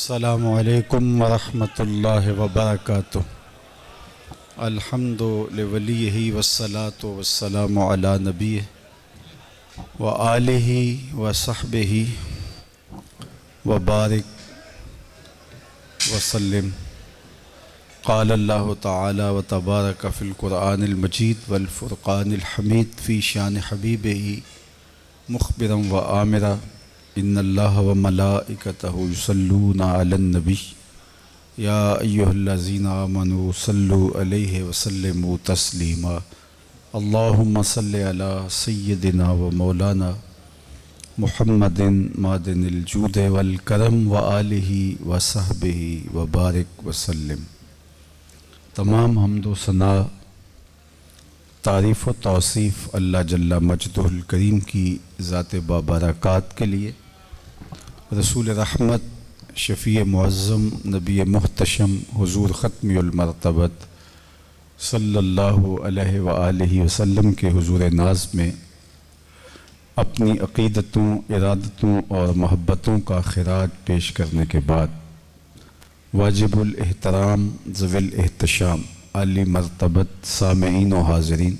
السلام علیکم ورحمۃ اللہ وبرکاتہ۔ الحمد لولیہ والصلاة والسلام علی نبیہ وآلہ وصحبہ وبارک وسلم۔ قال اللہ تعالی وتبارک فی القرآن المجید والفرقان الحمید فی شان حبیبہ مخبرا وآمرا ان اللہ وملائکتہ یصلون علی النبی یا ایہا الذین آمنوا صلوا علیہ وسلموا تسلیما۔ اللہم صلی علی سیدنا و مولانا محمد معدن الجود والکرم وآلہ وصحبہ وبارک وسلم۔ تمام حمد و ثنا تعریف و توصیف اللہ جل مجدہ الکریم کی ذات بابرکات کے لیے، رسول رحمت شفیع معظم نبی محتشم حضور ختم المرتبت صلی اللہ علیہ وآلہ وسلم کے حضور ناز میں اپنی عقیدتوں، ارادتوں اور محبتوں کا خراج پیش کرنے کے بعد واجب الاحترام ذوی الاحتشام عالی مرتبت سامعین و حاضرین،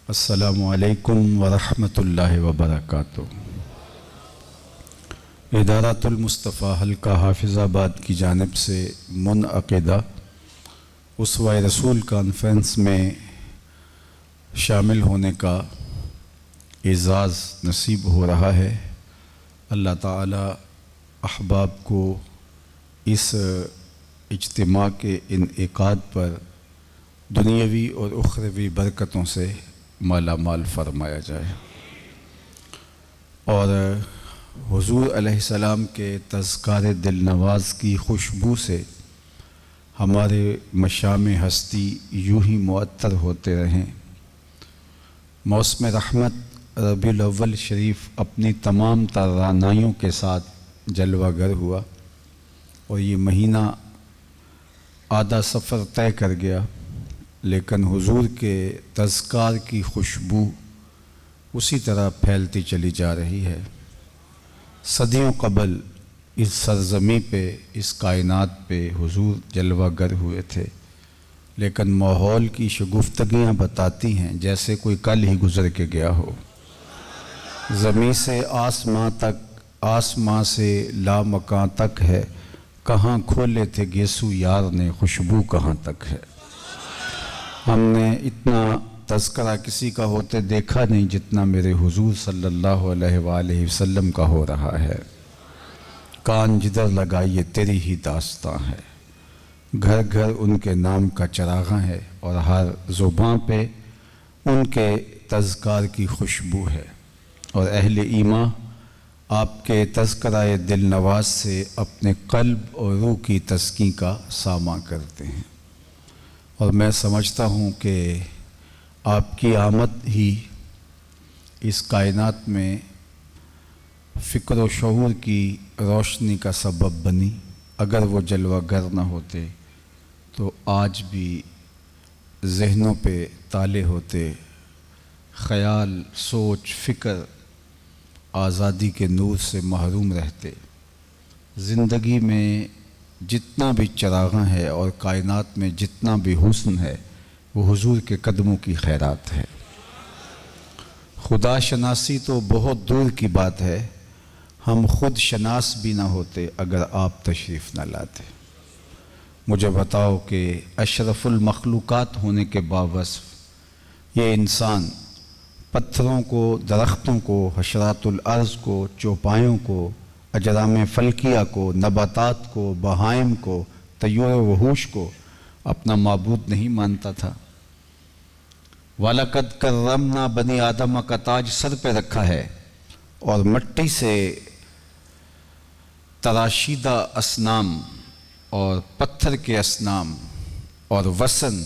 السلام علیکم ورحمۃ اللہ وبرکاتہ۔ ادارۃ المصطفیٰ حلقہ حافظ آباد کی جانب سے منعقدہ اسوہ رسول کانفرنس میں شامل ہونے کا اعزاز نصیب ہو رہا ہے۔ اللہ تعالی احباب کو اس اجتماع کے انعقاد پر دنیاوی اور اخروی برکتوں سے مالا مال فرمایا جائے، اور حضور علیہ السلام کے تذکار دل نواز کی خوشبو سے ہمارے مشام ہستی یوں ہی معطر ہوتے رہیں۔ موسم رحمت ربیع الاول شریف اپنی تمام توانائیوں کے ساتھ جلوہ گر ہوا، اور یہ مہینہ آدھا سفر طے کر گیا، لیکن حضور کے تذکار کی خوشبو اسی طرح پھیلتی چلی جا رہی ہے۔ صدیوں قبل اس سرزمین پہ، اس کائنات پہ حضور جلوہ گر ہوئے تھے، لیکن ماحول کی شگفتگیاں بتاتی ہیں جیسے کوئی کل ہی گزر کے گیا ہو۔ زمین سے آسماں تک، آسماں سے لامکاں تک ہے، کہاں کھولے تھے گیسو یار نے، خوشبو کہاں تک ہے۔ ہم نے اتنا تذکرہ کسی کا ہوتے دیکھا نہیں جتنا میرے حضور صلی اللہ علیہ وآلہ وسلم کا ہو رہا ہے۔ کان جدھر لگائیے تیری ہی داستاں ہے، گھر گھر ان کے نام کا چراغاں ہے، اور ہر زباں پہ ان کے تذکار کی خوشبو ہے، اور اہل ایمان آپ کے تذکرہ دل نواز سے اپنے قلب اور روح کی تسکین کا ساماں کرتے ہیں۔ اور میں سمجھتا ہوں کہ آپ کی آمد ہی اس کائنات میں فکر و شعور کی روشنی کا سبب بنی۔ اگر وہ جلوہ گر نہ ہوتے تو آج بھی ذہنوں پہ تالے ہوتے، خیال، سوچ، فکر آزادی کے نور سے محروم رہتے۔ زندگی میں جتنا بھی چراغاں ہے اور کائنات میں جتنا بھی حسن ہے، وہ حضور کے قدموں کی خیرات ہے۔ خدا شناسی تو بہت دور کی بات ہے، ہم خود شناس بھی نہ ہوتے اگر آپ تشریف نہ لاتے۔ مجھے بتاؤ کہ اشرف المخلوقات ہونے کے باوصف یہ انسان پتھروں کو، درختوں کو، حشرات الارض کو، چوپایوں کو، اجرام فلکیہ کو، نباتات کو، بہائم کو، طیور و وحوش کو اپنا معبود نہیں مانتا تھا۔ وَلَقَدْ كَرَّمْنَا بَنِي آدَمَ کا تاج سر پہ رکھا ہے، اور مٹی سے تراشیدہ اصنام اور پتھر کے اصنام اور وثن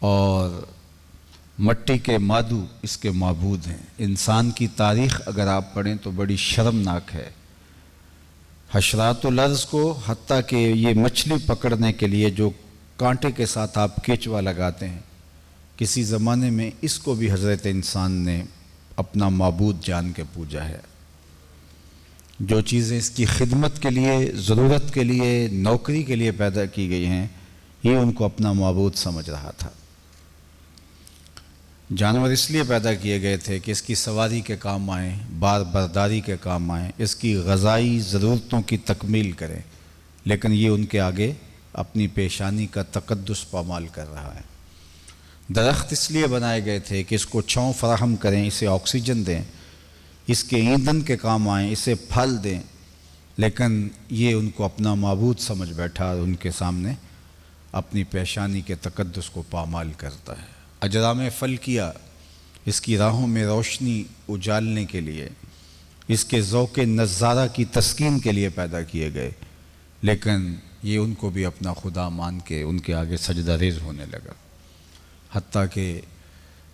اور مٹی کے مادو اس کے معبود ہیں۔ انسان کی تاریخ اگر آپ پڑھیں تو بڑی شرمناک ہے۔ حشرات الارض کو، حتیٰ کہ یہ مچھلی پکڑنے کے لیے جو کانٹے کے ساتھ آپ کیچوا لگاتے ہیں، کسی زمانے میں اس کو بھی حضرت انسان نے اپنا معبود جان کے پوجا ہے۔ جو چیزیں اس کی خدمت کے لیے، ضرورت کے لیے، نوکری کے لیے پیدا کی گئی ہیں، یہ ان کو اپنا معبود سمجھ رہا تھا۔ جانور اس لیے پیدا کیے گئے تھے کہ اس کی سواری کے کام آئیں، بار برداری کے کام آئیں، اس کی غذائی ضرورتوں کی تکمیل کریں، لیکن یہ ان کے آگے اپنی پیشانی کا تقدس پامال کر رہا ہے۔ درخت اس لیے بنائے گئے تھے کہ اس کو چھاؤں فراہم کریں، اسے آکسیجن دیں، اس کے ایندھن کے کام آئیں، اسے پھل دیں، لیکن یہ ان کو اپنا معبود سمجھ بیٹھا اور ان کے سامنے اپنی پیشانی کے تقدس کو پامال کرتا ہے۔ اجرام فلکیہ اس کی راہوں میں روشنی اجالنے کے لیے، اس کے ذوق نظارہ کی تسکین کے لیے پیدا کیے گئے، لیکن یہ ان کو بھی اپنا خدا مان کے ان کے آگے سجدہ ریز ہونے لگا، حتیٰ کہ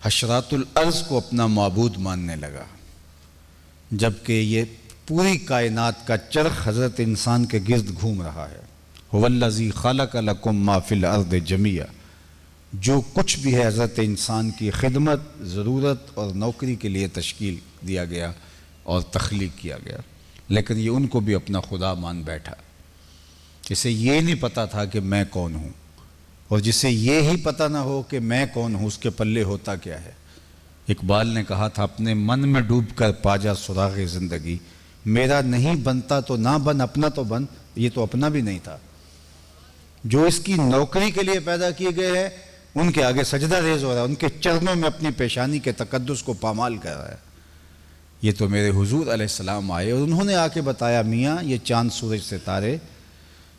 حشرات الارض کو اپنا معبود ماننے لگا، جبکہ یہ پوری کائنات کا چرخ حضرت انسان کے گرد گھوم رہا ہے۔ هو الذی خلق لکم ما فی الارض جمیعا، جو کچھ بھی ہے حضرت انسان کی خدمت، ضرورت اور نوکری کے لیے تشکیل دیا گیا اور تخلیق کیا گیا، لیکن یہ ان کو بھی اپنا خدا مان بیٹھا۔ اسے یہ نہیں پتا تھا کہ میں کون ہوں، اور جسے یہ ہی پتہ نہ ہو کہ میں کون ہوں، اس کے پلے ہوتا کیا ہے۔ اقبال نے کہا تھا، اپنے من میں ڈوب کر پا جا سراغ زندگی، میرا نہیں بنتا تو نہ بن، اپنا تو بن۔ یہ تو اپنا بھی نہیں تھا، جو اس کی نوکری کے لیے پیدا کیے گئے ہیں ان کے آگے سجدہ ریز ہو رہا ہے، ان کے چرنوں میں اپنی پیشانی کے تقدس کو پامال کر رہا ہے۔ یہ تو میرے حضور علیہ السلام آئے اور انہوں نے آ کے بتایا، میاں یہ چاند سورج ستارے،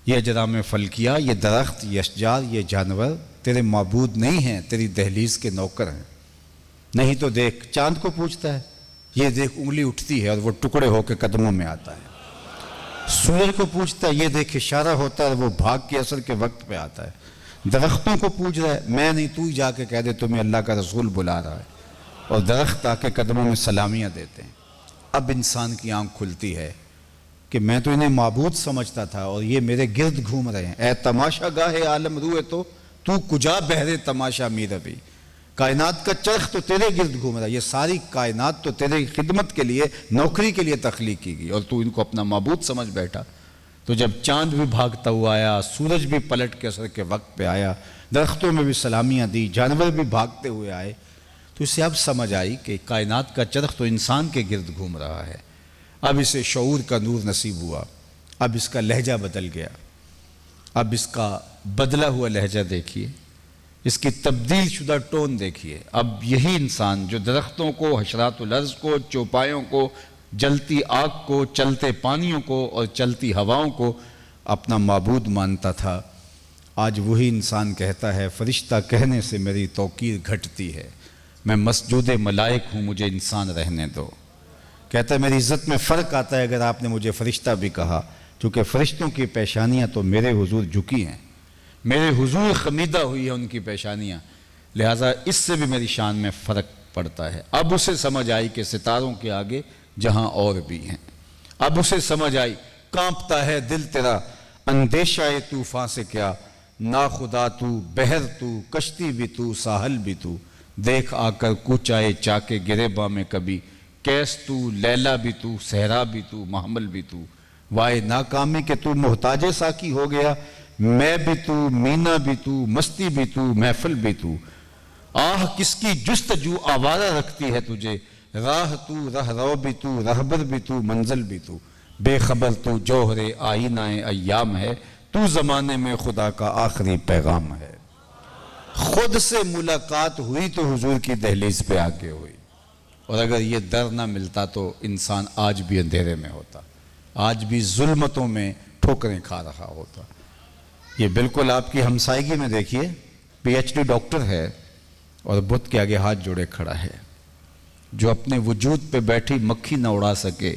یہ اجرام فلکیہ، یہ درخت، یہ اشجار، یہ جانور تیرے معبود نہیں ہیں، تیری دہلیز کے نوکر ہیں۔ نہیں تو دیکھ، چاند کو پوچھتا ہے، یہ دیکھ انگلی اٹھتی ہے اور وہ ٹکڑے ہو کے قدموں میں آتا ہے۔ سورج کو پوچھتا ہے، یہ دیکھ اشارہ ہوتا ہے اور وہ بھاگ کے اثر کے وقت پہ آتا ہے۔ درختوں کو پوچھ رہا ہے، میں نہیں، تو ہی جا کے کہہ دے تمہیں اللہ کا رسول بلا رہا ہے، اور درخت آ کے قدموں میں سلامیاں دیتے ہیں۔ اب انسان کی آنکھ کھلتی ہے کہ میں تو انہیں معبود سمجھتا تھا اور یہ میرے گرد گھوم رہے ہیں۔ اے تماشا گاہ عالم روئے تو کجا بہرے تماشا می روی، کائنات کا چرخ تو تیرے گرد گھوم رہا ہے، یہ ساری کائنات تو تیرے خدمت کے لیے، نوکری کے لیے تخلیق کی گئی، اور تو ان کو اپنا معبود سمجھ بیٹھا۔ تو جب چاند بھی بھاگتا ہوا آیا، سورج بھی پلٹ کے اثر کے وقت پہ آیا، درختوں میں بھی سلامیاں دی، جانور بھی بھاگتے ہوئے آئے، تو اسے اب سمجھ آئی کہ کائنات کا چرخ تو انسان کے گرد گھوم رہا ہے۔ اب اسے شعور کا نور نصیب ہوا، اب اس کا لہجہ بدل گیا۔ اب اس کا بدلا ہوا لہجہ دیکھیے، اس کی تبدیل شدہ ٹون دیکھیے۔ اب یہی انسان جو درختوں کو، حشرات الارض کو، چوپایوں کو، جلتی آگ کو، چلتے پانیوں کو اور چلتی ہواؤں کو اپنا معبود مانتا تھا، آج وہی انسان کہتا ہے، فرشتہ کہنے سے میری توقیر گھٹتی ہے، میں مسجود ملائک ہوں، مجھے انسان رہنے دو۔ کہتا ہے میری عزت میں فرق آتا ہے اگر آپ نے مجھے فرشتہ بھی کہا، چونکہ فرشتوں کی پیشانیاں تو میرے حضور جھکی ہیں، میرے حضور خمیدہ ہوئی ہیں ان کی پیشانیاں، لہٰذا اس سے بھی میری شان میں فرق پڑتا ہے۔ اب اسے سمجھ آئی کہ ستاروں کے آگے جہاں اور بھی ہیں۔ اب اسے سمجھ آئی، کانپتا ہے دل تیرا اندیشہ طوفان سے کیا، ناخدا تو، بحر تو، کشتی بھی تو، ساحل بھی تو، دیکھ آ کر کوچائے چاکے گریباں میں کبھی، کیس تو، لیلا بھی تو، صحرا بھی تو، محمل بھی تو، وائے ناکامی کہ تو محتاج ساکی ہو گیا، میں بھی تو، مینا بھی تو، مستی بھی تو، محفل بھی تو، آہ کس کی جستجو آوارہ رکھتی ہے تجھے، راہ تو، رہ رو بھی تو، رہبر بھی تو، منزل بھی تو، بے خبر تو جوہر آئینہ ایام ہے، تو زمانے میں خدا کا آخری پیغام ہے۔ خود سے ملاقات ہوئی تو حضور کی دہلیز پہ آ کے ہوئی، اور اگر یہ در نہ ملتا تو انسان آج بھی اندھیرے میں ہوتا، آج بھی ظلمتوں میں ٹھوکریں کھا رہا ہوتا۔ یہ بالکل آپ کی ہمسائیگی میں دیکھیے، پی ایچ ڈی ڈاکٹر ہے اور بت کے آگے ہاتھ جوڑے کھڑا ہے، جو اپنے وجود پہ بیٹھی مکھی نہ اڑا سکے،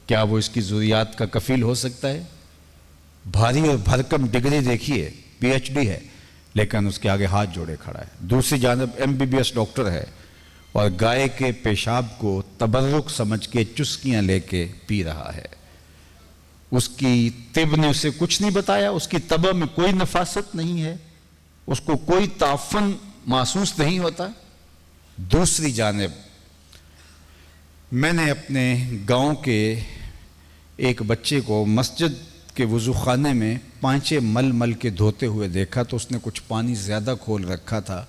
کیا وہ اس کی ضروریات کا کفیل ہو سکتا ہے؟ بھاری اور بھرکم ڈگری دیکھیے، پی ایچ ڈی ہے، لیکن اس کے آگے ہاتھ جوڑے کھڑا ہے۔ دوسری جانب M B B S doctor ہے اور گائے کے پیشاب کو تبرک سمجھ کے چسکیاں لے کے پی رہا ہے۔ اس کی طب نے اسے کچھ نہیں بتایا، اس کی طبع میں کوئی نفاست نہیں ہے، اس کو کوئی تعفن محسوس نہیں ہوتا۔ دوسری جانب میں نے اپنے گاؤں کے ایک بچے کو مسجد کے وضو خانے میں پانچے مل مل کے دھوتے ہوئے دیکھا تو اس نے کچھ پانی زیادہ کھول رکھا تھا،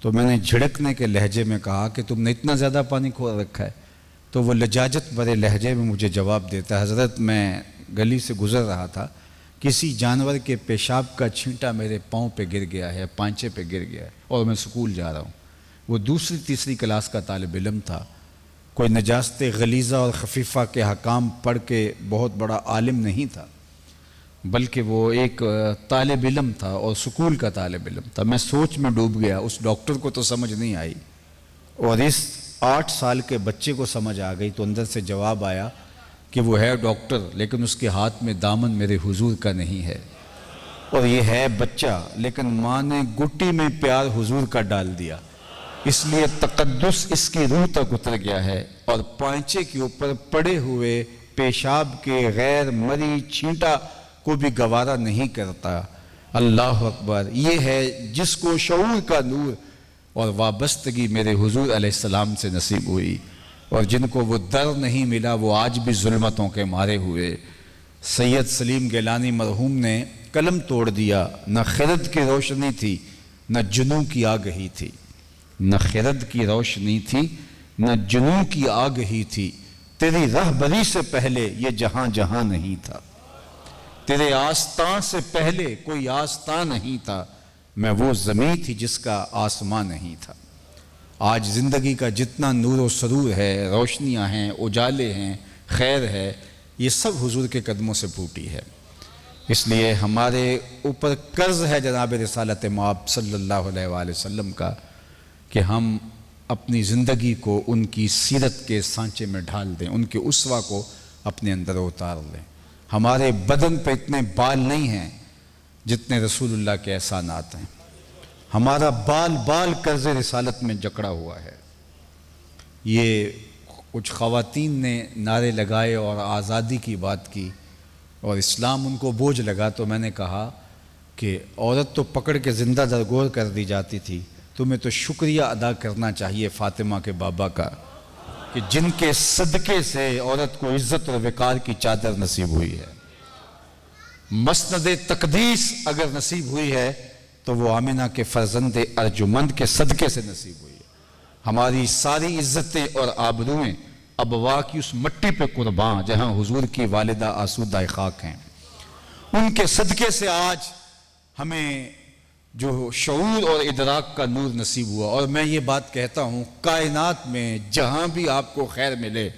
تو میں نے جھڑکنے کے لہجے میں کہا کہ تم نے اتنا زیادہ پانی کھول رکھا ہے؟ تو وہ لجاجت بھرے لہجے میں مجھے جواب دیتا ہے، حضرت میں گلی سے گزر رہا تھا، کسی جانور کے پیشاب کا چھینٹا میرے پاؤں پہ گر گیا ہے، پانچے پہ گر گیا ہے، اور میں سکول جا رہا ہوں۔ وہ دوسری تیسری کلاس کا طالب علم تھا، کوئی نجاست غلیظہ اور خفیفہ کے حکام پڑھ کے بہت بڑا عالم نہیں تھا، بلکہ وہ ایک طالب علم تھا اور سکول کا طالب علم تھا۔ میں سوچ میں ڈوب گیا، اس ڈاکٹر کو تو سمجھ نہیں آئی، اور اس 8 سال کے بچے کو سمجھ آ گئی، تو اندر سے جواب آیا کہ وہ ہے ڈاکٹر، لیکن اس کے ہاتھ میں دامن میرے حضور کا نہیں ہے، اور یہ ہے بچہ، لیکن ماں نے گٹی میں پیار حضور کا ڈال دیا، اس لیے تقدس اس کی روح تک اتر گیا ہے، اور پانچے کے اوپر پڑے ہوئے پیشاب کے غیر مری چھینٹا کو بھی گوارا نہیں کرتا۔ اللہ اکبر! یہ ہے جس کو شعور کا نور اور وابستگی میرے حضور علیہ السلام سے نصیب ہوئی، اور جن کو وہ در نہیں ملا وہ آج بھی ظلمتوں کے مارے ہوئے۔ سید سلیم گیلانی مرحوم نے قلم توڑ دیا، نہ خرد کی روشنی تھی نہ جنوں کی آگہی تھی، نہ خرد کی روشنی تھی نہ جنوں کی آگہی تھی، تیری رہبری سے پہلے یہ جہاں جہاں نہیں تھا، تیرے آستان سے پہلے کوئی آستان نہیں تھا، میں وہ زمین تھی جس کا آسمان نہیں تھا۔ آج زندگی کا جتنا نور و سرور ہے، روشنیاں ہیں، اجالے ہیں، خیر ہے، یہ سب حضور کے قدموں سے پھوٹی ہے۔ اس لیے ہمارے اوپر قرض ہے جناب رسالت مآب صلی اللہ علیہ وآلہ وسلم کا کہ ہم اپنی زندگی کو ان کی سیرت کے سانچے میں ڈھال دیں، ان کے اسوہ کو اپنے اندر اتار لیں۔ ہمارے بدن پہ اتنے بال نہیں ہیں جتنے رسول اللہ کے احسانات ہیں، ہمارا بال بال قرض رسالت میں جکڑا ہوا ہے۔ یہ کچھ خواتین نے نعرے لگائے اور آزادی کی بات کی، اور اسلام ان کو بوجھ لگا، تو میں نے کہا کہ عورت تو پکڑ کے زندہ درگور کر دی جاتی تھی، تمہیں تو شکریہ ادا کرنا چاہیے فاطمہ کے بابا کا کہ جن کے صدقے سے عورت کو عزت اور وقار کی چادر نصیب ہوئی ہے۔ مسند تقدیس اگر نصیب ہوئی ہے تو وہ آمنہ کے فرزند ارجمند کے صدقے سے نصیب ہوئی ہے۔ ہماری ساری عزتیں اور آبروئیں ابوا کی اس مٹی پہ قربان جہاں حضور کی والدہ آسودہ خاک ہیں، ان کے صدقے سے آج ہمیں جو شعور اور ادراک کا نور نصیب ہوا۔ اور میں یہ بات کہتا ہوں، کائنات میں جہاں بھی آپ کو خیر ملے،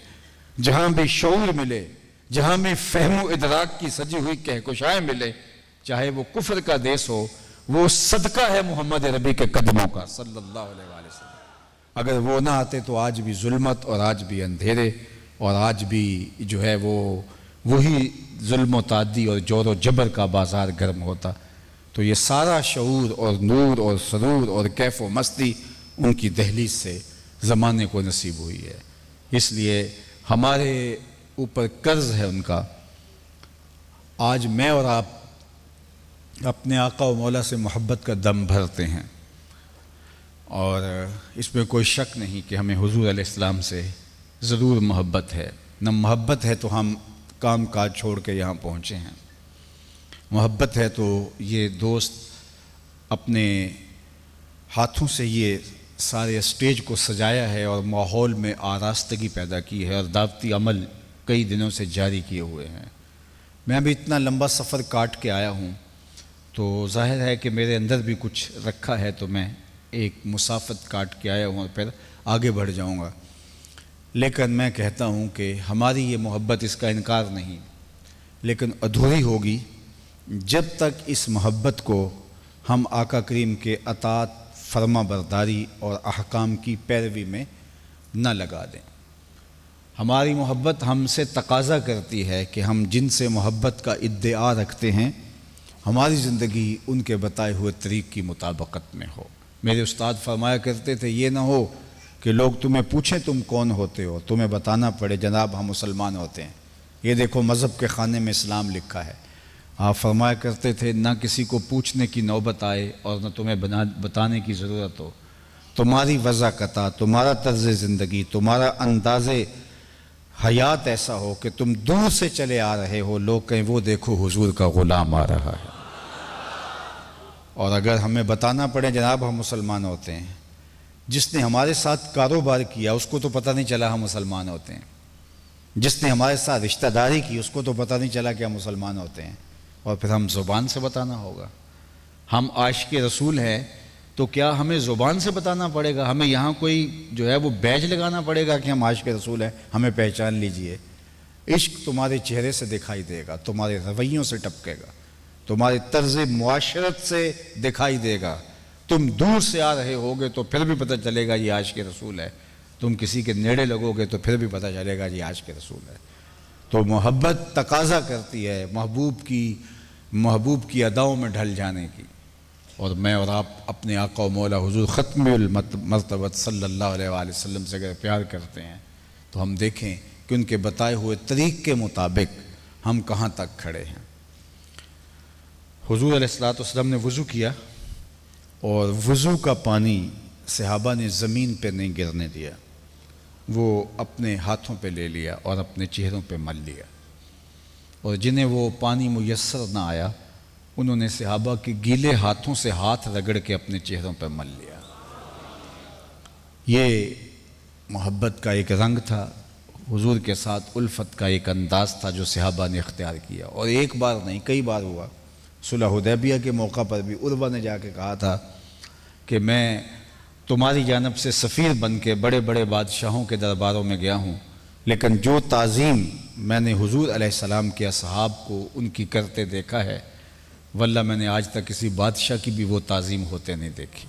جہاں بھی شعور ملے، جہاں بھی فہم و ادراک کی سجی ہوئی کہکشائیں ملے، چاہے وہ کفر کا دیس ہو، وہ صدقہ ہے محمد ربی کے قدموں کا صلی اللہ علیہ وآلہ وسلم۔ اگر وہ نہ آتے تو آج بھی ظلمت اور آج بھی اندھیرے اور آج بھی جو ہے وہی ظلم و تعدی اور جور و جبر کا بازار گرم ہوتا۔ تو یہ سارا شعور اور نور اور سرور اور کیف و مستی ان کی دہلیز سے زمانے کو نصیب ہوئی ہے۔ اس لیے ہمارے اوپر قرض ہے ان کا۔ آج میں اور آپ اپنے آقا و مولا سے محبت کا دم بھرتے ہیں، اور اس میں کوئی شک نہیں کہ ہمیں حضور علیہ السلام سے ضرور محبت ہے۔ نہ محبت ہے تو ہم کام کاج چھوڑ کے یہاں پہنچے ہیں، محبت ہے تو یہ دوست اپنے ہاتھوں سے یہ سارے اسٹیج کو سجایا ہے اور ماحول میں آراستگی پیدا کی ہے، اور دعوتی عمل کئی دنوں سے جاری کیے ہوئے ہیں۔ میں بھی اتنا لمبا سفر کاٹ کے آیا ہوں تو ظاہر ہے کہ میرے اندر بھی کچھ رکھا ہے، تو میں ایک مسافت کاٹ کے آیا ہوں اور پھر آگے بڑھ جاؤں گا۔ لیکن میں کہتا ہوں کہ ہماری یہ محبت، اس کا انکار نہیں، لیکن ادھوری ہوگی جب تک اس محبت کو ہم آقا کریم کے اطاعت، فرما برداری اور احکام کی پیروی میں نہ لگا دیں۔ ہماری محبت ہم سے تقاضا کرتی ہے کہ ہم جن سے محبت کا ادعا رکھتے ہیں ہماری زندگی ان کے بتائے ہوئے طریق کی مطابقت میں ہو۔ میرے استاد فرمایا کرتے تھے، یہ نہ ہو کہ لوگ تمہیں پوچھیں تم کون ہوتے ہو، تمہیں بتانا پڑے جناب ہم مسلمان ہوتے ہیں، یہ دیکھو مذہب کے خانے میں اسلام لکھا ہے۔ آپ فرمایا کرتے تھے، نہ کسی کو پوچھنے کی نوبت آئے اور نہ تمہیں بتانے کی ضرورت ہو، تمہاری وضاقتہ، تمہارا طرز زندگی، تمہارا انداز حیات ایسا ہو کہ تم دور سے چلے آ رہے ہو، لوگ کہیں وہ دیکھو حضور کا غلام آ رہا ہے۔ اور اگر ہمیں بتانا پڑے جناب ہم مسلمان ہوتے ہیں، جس نے ہمارے ساتھ کاروبار کیا اس کو تو پتہ نہیں چلا ہم مسلمان ہوتے ہیں، جس نے ہمارے ساتھ رشتہ داری کی اس کو تو پتہ نہیں چلا کہ ہم مسلمان ہوتے ہیں، اور پھر ہم زبان سے بتانا ہوگا۔ ہم عاشق رسول ہیں تو کیا ہمیں زبان سے بتانا پڑے گا؟ ہمیں یہاں کوئی جو ہے وہ بیج لگانا پڑے گا کہ ہم عاشق رسول ہیں، ہمیں پہچان لیجئے؟ عشق تمہارے چہرے سے دکھائی دے گا، تمہارے رویوں سے ٹپکے گا، تمہارے طرز معاشرت سے دکھائی دے گا۔ تم دور سے آ رہے ہوگے تو پھر بھی پتہ چلے گا یہ عاشق رسول ہے، تم کسی کے نیڑے لگو گے تو پھر بھی پتہ چلے گا یہ عاشق رسول ہے۔ تو محبت تقاضا کرتی ہے محبوب کی اداؤں میں ڈھل جانے کی، اور میں اور آپ اپنے آقا و مولا حضور ختم المرتبت صلی اللہ علیہ وآلہ وسلم سے اگر پیار کرتے ہیں تو ہم دیکھیں کہ ان کے بتائے ہوئے طریق کے مطابق ہم کہاں تک کھڑے ہیں۔ حضور علیہ السلام نے وضو کیا، اور وضو کا پانی صحابہ نے زمین پہ نہیں گرنے دیا، وہ اپنے ہاتھوں پہ لے لیا اور اپنے چہروں پہ مل لیا، اور جنہیں وہ پانی میسر نہ آیا انہوں نے صحابہ کے گیلے ہاتھوں سے ہاتھ رگڑ کے اپنے چہروں پہ مل لیا۔ یہ محبت کا ایک رنگ تھا، حضور کے ساتھ الفت کا ایک انداز تھا جو صحابہ نے اختیار کیا، اور ایک بار نہیں کئی بار ہوا۔ صلح حدیبیہ کے موقع پر بھی عروہ نے جا کے کہا تھا کہ میں تمہاری جانب سے سفیر بن کے بڑے بڑے بادشاہوں کے درباروں میں گیا ہوں، لیکن جو تعظیم میں نے حضور علیہ السلام کے اصحاب کو ان کی کرتے دیکھا ہے، واللہ میں نے آج تک کسی بادشاہ کی بھی وہ تعظیم ہوتے نہیں دیکھی۔